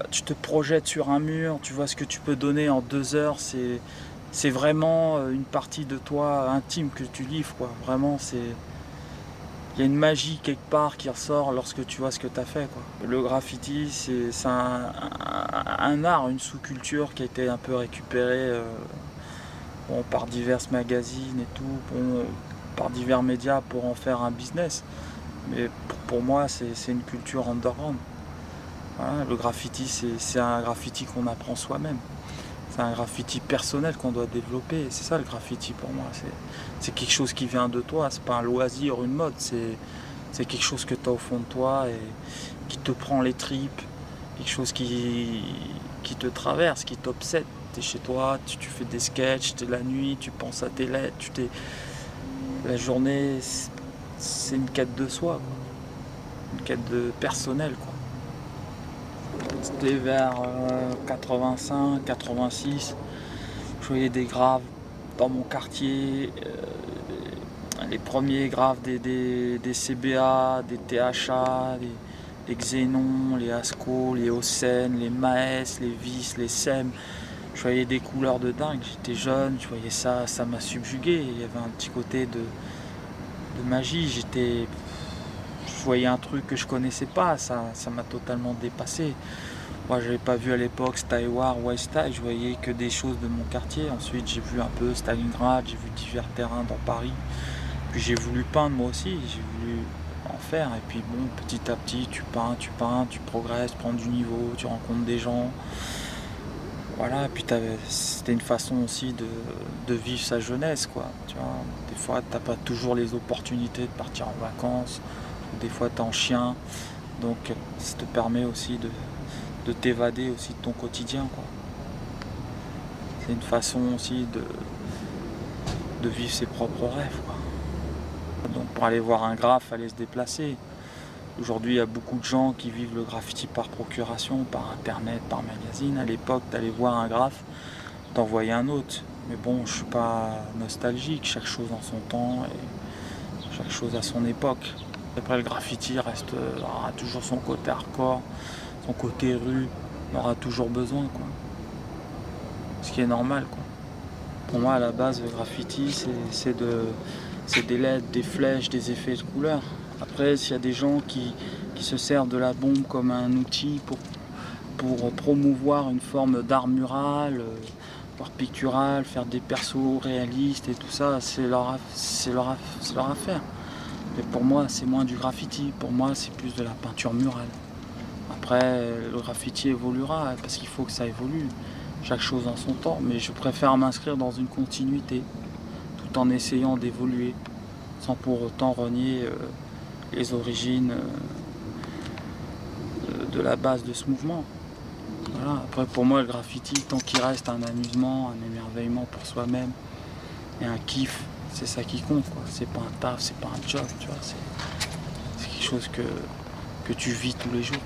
K: Tu te projettes sur un mur, tu vois ce que tu peux donner en 2 heures. C'est vraiment une partie de toi intime que tu livres, quoi. Vraiment, il y a une magie quelque part qui ressort lorsque tu vois ce que tu as fait, quoi. Le graffiti, c'est un art, une sous-culture qui a été un peu récupérée par divers magazines et tout, par divers médias pour en faire un business. Mais pour moi, c'est une culture underground. Voilà, le graffiti, c'est un graffiti qu'on apprend soi-même. C'est un graffiti personnel qu'on doit développer. C'est ça le graffiti pour moi. C'est quelque chose qui vient de toi. C'est pas un loisir, une mode. C'est quelque chose que tu as au fond de toi et qui te prend les tripes. Quelque chose qui te traverse, qui t'obsède. Tu es chez toi, tu fais des sketchs, tu es la nuit, tu penses à tes lettres. La journée, c'est une quête de soi, quoi. Une quête personnelle, quoi. C'était vers 85, 86. Je voyais des graves dans mon quartier. Les premiers graves des CBA, des THA, les Xénon, les Asco, les Ocènes, les Maes, les Vis, les SEM. Je voyais des couleurs de dingue. J'étais jeune, je voyais ça m'a subjugué. Il y avait un petit côté de magie. Je voyais un truc que je connaissais pas, ça m'a totalement dépassé. Moi, j'avais pas vu à l'époque Stylewar, Weststyle, je voyais que des choses de mon quartier. Ensuite, j'ai vu un peu Stalingrad, j'ai vu divers terrains dans Paris. Puis j'ai voulu peindre moi aussi, j'ai voulu en faire. Et puis bon, petit à petit, tu peins, tu progresses, prends du niveau, tu rencontres des gens. Voilà, puis c'était une façon aussi de vivre sa jeunesse, quoi. Tu vois, des fois, t'as pas toujours les opportunités de partir en vacances. Des fois tu es en chien, donc ça te permet aussi de t'évader aussi de ton quotidien, quoi. C'est une façon aussi de vivre ses propres rêves, quoi. Donc pour aller voir un graphe, il fallait se déplacer. Aujourd'hui il y a beaucoup de gens qui vivent le graffiti par procuration, par internet, par magazine. À l'époque tu allais voir un graphe, t'envoyais un autre. Mais bon, je suis pas nostalgique, chaque chose en son temps et chaque chose à son époque. Après le graffiti aura toujours son côté hardcore, son côté rue, on aura toujours besoin, quoi. Ce qui est normal, quoi. Pour moi à la base le graffiti c'est des lettres, des flèches, des effets de couleurs. Après s'il y a des gens qui se servent de la bombe comme un outil pour promouvoir une forme d'art mural, voire pictural, faire des persos réalistes et tout ça, c'est leur affaire. Mais pour moi, c'est moins du graffiti. Pour moi, c'est plus de la peinture murale. Après, le graffiti évoluera parce qu'il faut que ça évolue. Chaque chose en son temps. Mais je préfère m'inscrire dans une continuité tout en essayant d'évoluer sans pour autant renier les origines de la base de ce mouvement. Voilà. Après, pour moi, le graffiti, tant qu'il reste un amusement, un émerveillement pour soi-même et un kiff, c'est ça qui compte, quoi. C'est pas un taf, c'est pas un job, tu vois. C'est quelque chose que tu vis tous les jours.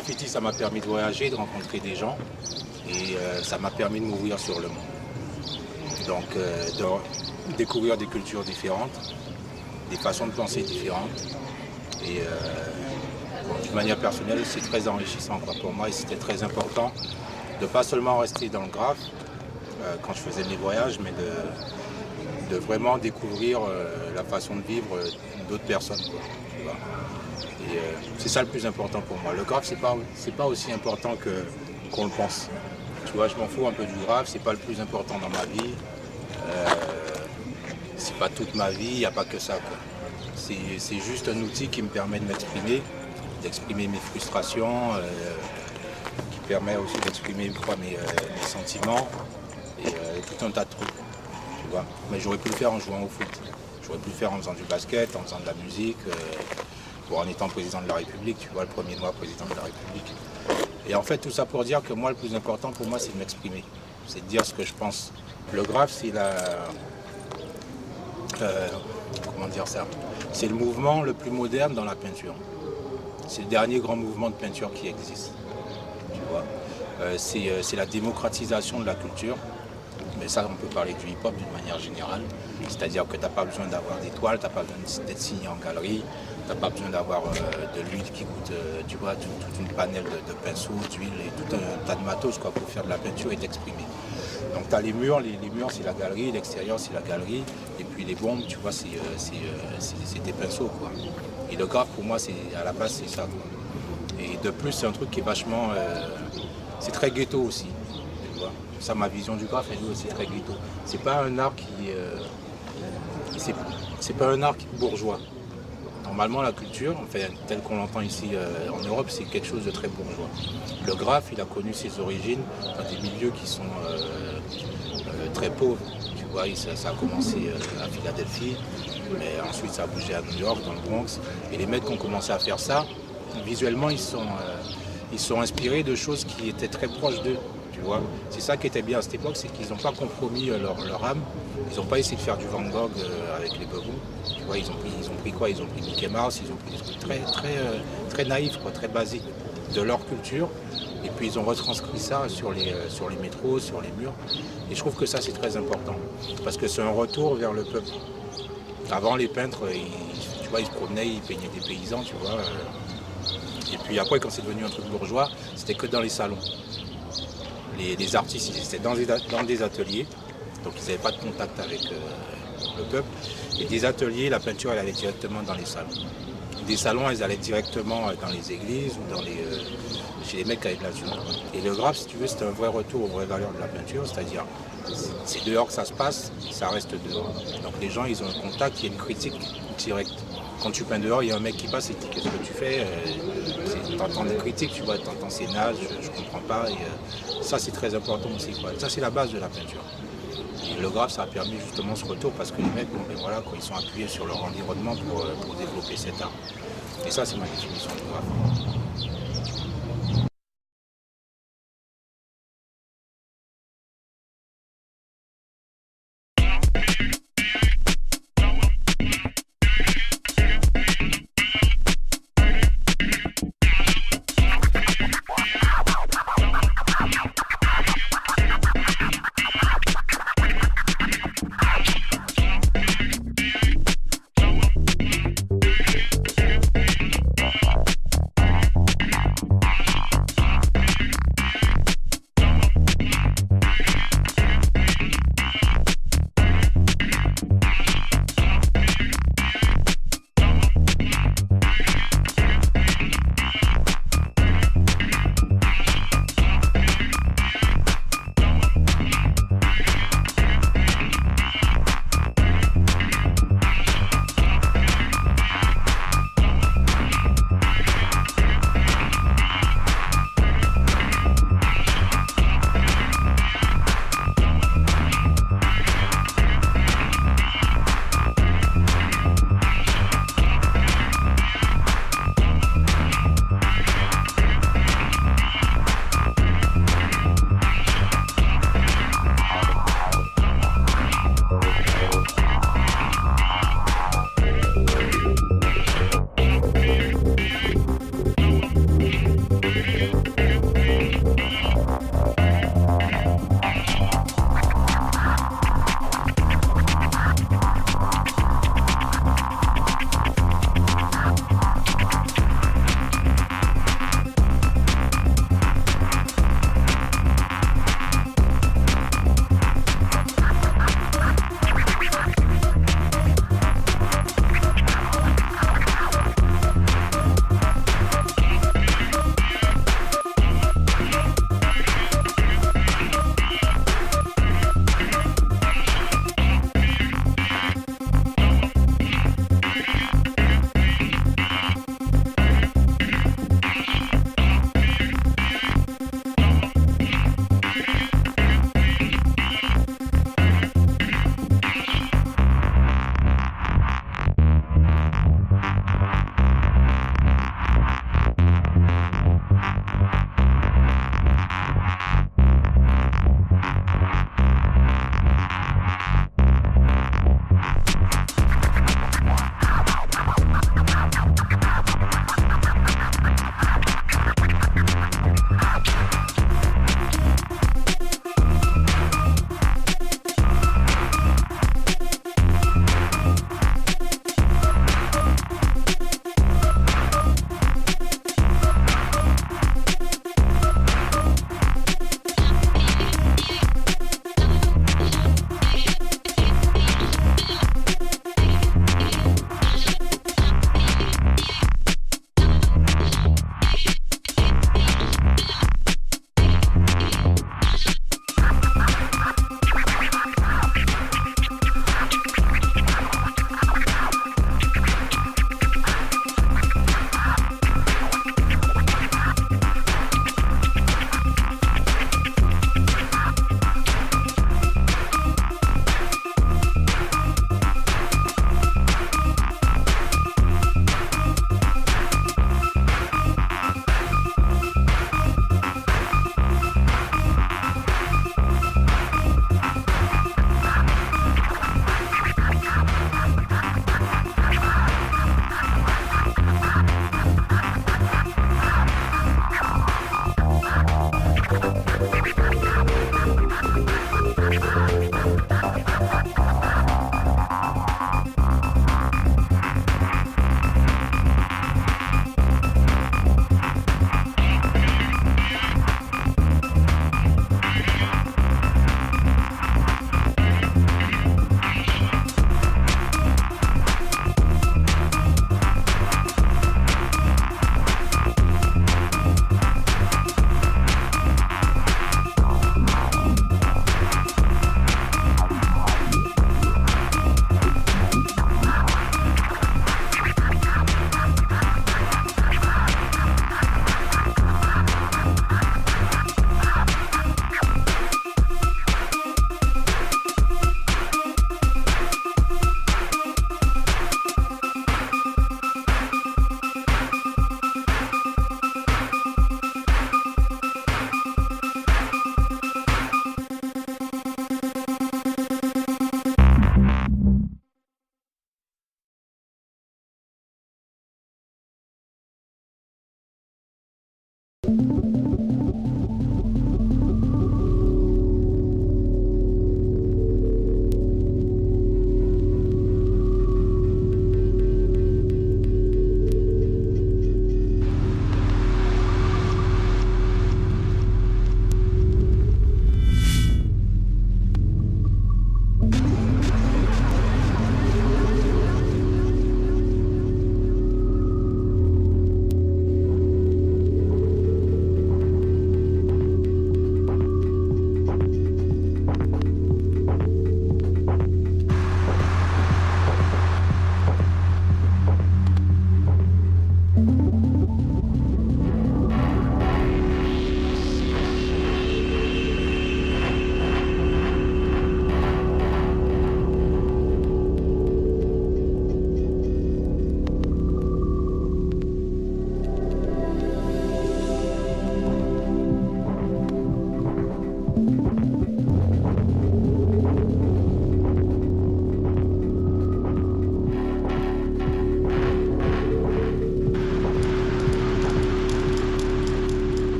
F: graffiti, ça m'a permis de voyager, de rencontrer des gens et ça m'a permis de m'ouvrir sur le monde. Donc, de découvrir des cultures différentes, des façons de penser différentes. Et d'une manière personnelle, c'est très enrichissant quoi, pour moi et c'était très important de pas seulement rester dans le graphe quand je faisais mes voyages, mais de vraiment découvrir la façon de vivre d'autres personnes. Quoi, tu vois. Et c'est ça le plus important pour moi. Le graphe, c'est pas aussi important qu'on le pense. Tu vois, je m'en fous un peu du graphe, c'est pas le plus important dans ma vie. C'est pas toute ma vie, il n'y a pas que ça. Quoi. C'est juste un outil qui me permet de m'exprimer, d'exprimer mes frustrations, qui permet aussi d'exprimer mes sentiments et tout un tas de trucs. Tu vois. Mais j'aurais pu le faire en jouant au foot. J'aurais pu le faire en faisant du basket, en faisant de la musique, ou en étant président de la République, tu vois, le premier noir président de la République. Et en fait, tout ça pour dire que moi, le plus important pour moi, c'est de m'exprimer. C'est de dire ce que je pense. Le graphe, c'est comment dire ça? C'est le mouvement le plus moderne dans la peinture. C'est le dernier grand mouvement de peinture qui existe. Tu vois. C'est la démocratisation de la culture. Mais ça, on peut parler du hip-hop d'une manière générale. C'est-à-dire que tu n'as pas besoin d'avoir des toiles, tu n'as pas besoin d'être signé en galerie, tu n'as pas besoin d'avoir de l'huile qui coûte, tu vois, toute une panelle de pinceaux, d'huile et tout un tas de matos quoi, pour faire de la peinture et t'exprimer. Donc tu as les murs c'est la galerie, l'extérieur c'est la galerie, et puis les bombes, tu vois, c'est des pinceaux. Quoi. Et le graphe, pour moi, à la base, c'est ça. Quoi. Et de plus, c'est un truc qui est vachement... c'est très ghetto aussi. Tu vois. Ça, ma vision du graphe, elle est aussi très ghetto. C'est pas un art qui... c'est pas un art bourgeois. Normalement, la culture, enfin, telle qu'on l'entend ici en Europe, c'est quelque chose de très bourgeois. Le graphe, il a connu ses origines dans des milieux qui sont très pauvres. Tu vois, ça a commencé à Philadelphie, mais ensuite ça a bougé à New York, dans le Bronx. Et les mecs qui ont commencé à faire ça, visuellement, ils sont inspirés de choses qui étaient très proches d'eux. Tu vois, c'est ça qui était bien à cette époque, c'est qu'ils n'ont pas compromis leur âme. Ils n'ont pas essayé de faire du Van Gogh avec les bebous. Tu vois, ils ont pris quoi? Ils ont pris Mickey Mouse, ils ont pris des trucs très naïfs, quoi, très basiques de leur culture. Et puis ils ont retranscrit ça sur les métros, sur les murs. Et je trouve que ça c'est très important. Parce que c'est un retour vers le peuple. Avant les peintres, tu vois, ils se promenaient, ils peignaient des paysans, tu vois. Et puis après quand c'est devenu un truc bourgeois, c'était que dans les salons. Les artistes, ils étaient dans des ateliers, donc ils n'avaient pas de contact avec le peuple. Et des ateliers, la peinture, elle allait directement dans les salons. Des salons, elles allaient directement dans les églises ou chez les mecs qui avaient de la thune. Et le graphe, si tu veux, c'était un vrai retour aux vraies valeurs de la peinture, c'est-à-dire c'est dehors que ça se passe, ça reste dehors. Donc les gens, ils ont un contact, il y a une critique directe. Quand tu peins dehors, il y a un mec qui passe et dit qu'est-ce que tu fais, t'entends des critiques, tu vois, t'entends c'est naze, je comprends pas. Et, ça c'est très important aussi. Quoi. Ça c'est la base de la peinture. Et le graphe ça a permis justement ce retour parce que les mecs, bon, ben voilà, quoi, ils sont appuyés sur leur environnement pour développer cet art. Et ça c'est ma définition du graphe.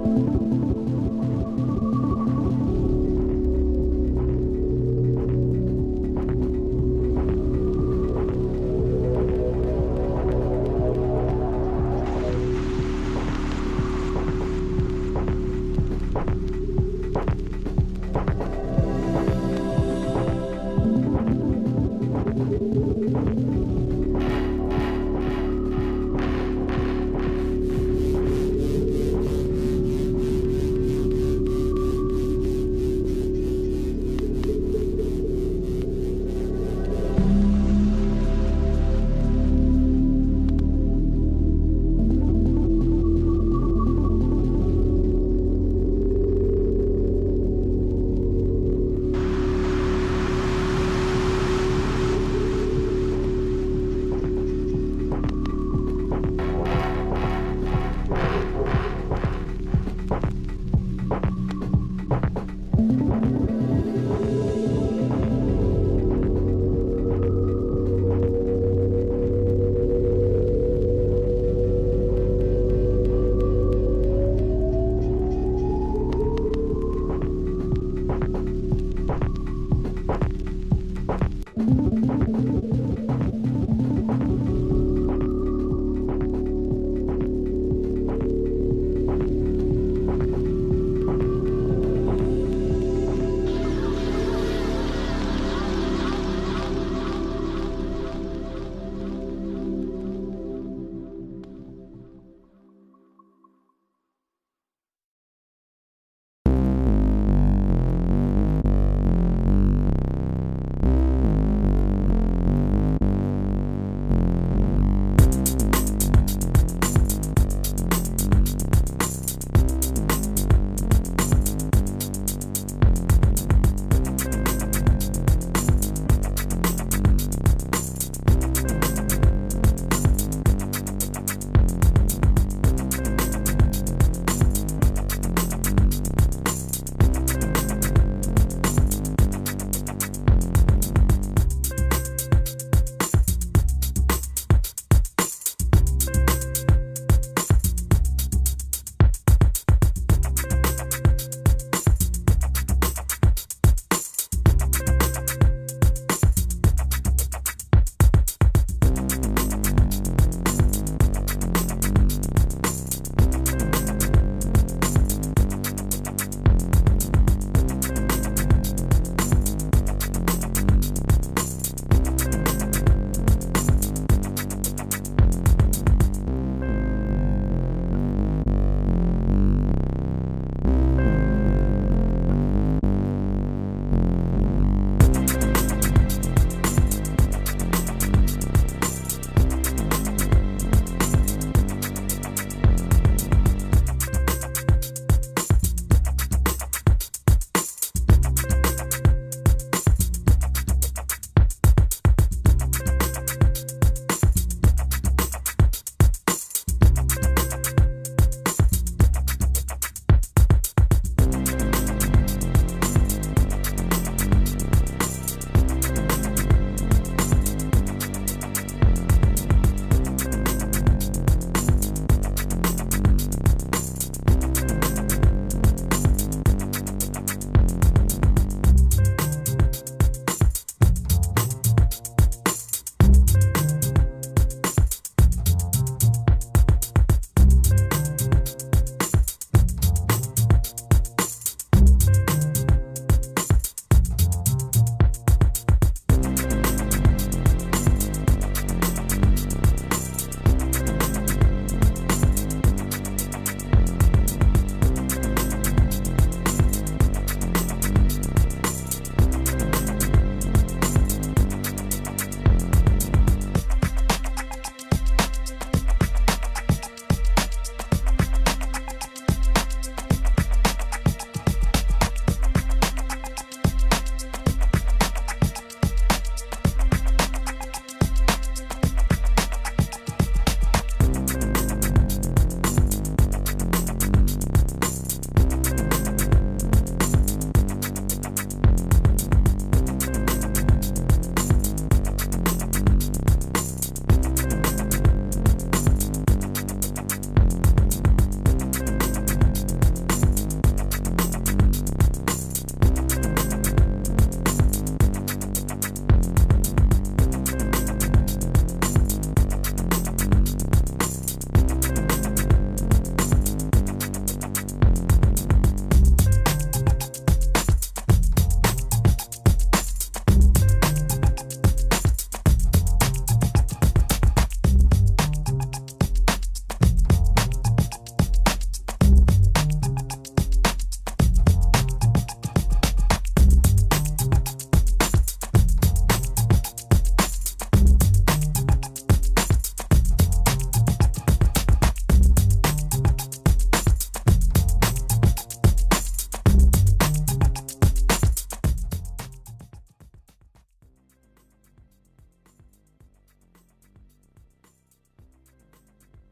C: Thank